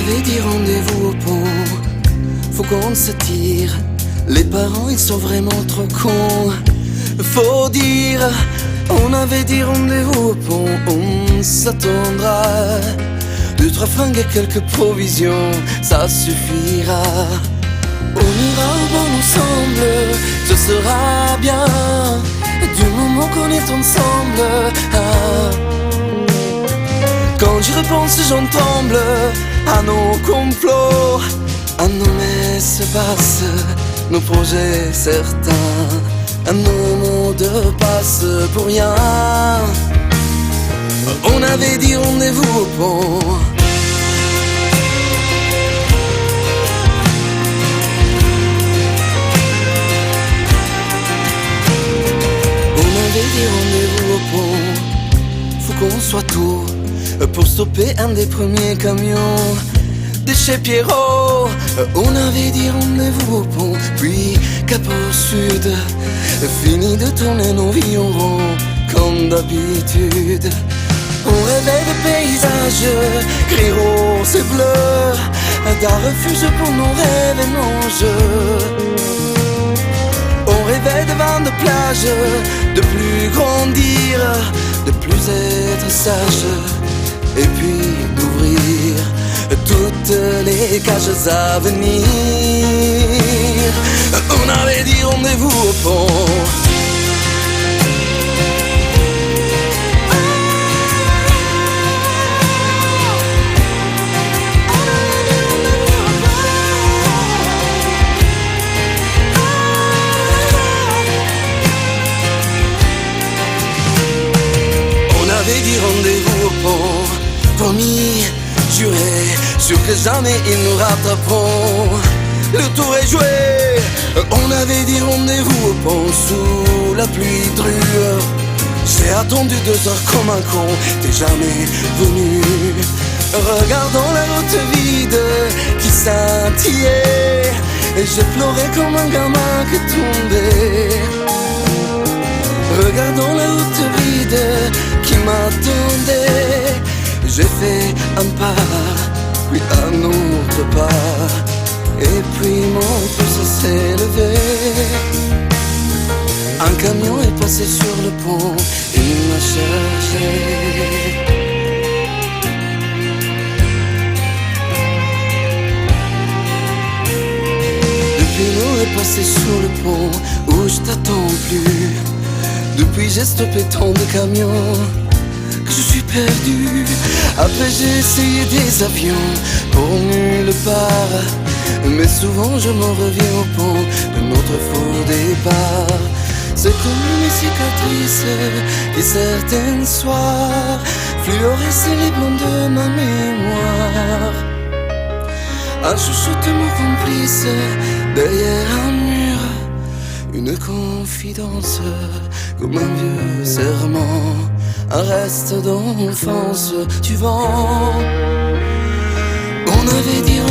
avait dit rendez-vous au pont. Faut qu'on se tire. Les parents ils sont vraiment trop cons. Faut dire, on avait dit rendez-vous au pont. On s'attendra. 2-3 fringues et quelques provisions, ça suffira. On ira au bon ensemble, ce sera bien. Du moment qu'on est ensemble. Quand j'y repense j'en tremble. À nos complots, à nos messes basses, nos projets certains, à nos mots de passe pour rien. On avait dit rendez-vous au pont. On avait dit rendez-vous au pont. Faut qu'on soit tôt pour stopper un des premiers camions de chez Pierrot. On avait dit rendez-vous au pont. Puis cap au sud, fini de tourner nos vies en rond comme d'habitude. On rêvait de paysages gris, rose et bleu, d'un refuge pour nos rêves et nos jeux. On rêvait de vins de plage, de plus grandir, de plus être sage, et puis d'ouvrir toutes les cages à venir. On avait dit rendez-vous au pont. On avait dit rendez-vous au pont. Promis, juré, sûr que jamais ils nous rattraperont. Le tour est joué. On avait dit rendez-vous au pont sous la pluie drue. J'ai attendu 2 heures comme un con, t'es jamais venu. Regardant la route vide qui scintillait, et j'ai pleuré comme un gamin qui tombait. Regardant la route vide qui m'attendait, j'ai fait un pas, puis un autre pas, et puis mon pouce s'est levé. Un camion est passé sur le pont, il m'a cherché. Depuis l'eau est passé sur le pont où je t'attends plus. Depuis j'ai stoppé tant de camions que je suis perdu. Après j'ai essayé des avions pour nulle part, mais souvent je m'en reviens au pont de notre faux départ. C'est comme une cicatrice qui certains soirs fluorescent les blancs de ma mémoire. Un chuchotement complice derrière un mur, une confidence comme un vieux serment, un reste d'enfance tu vends. On avait dit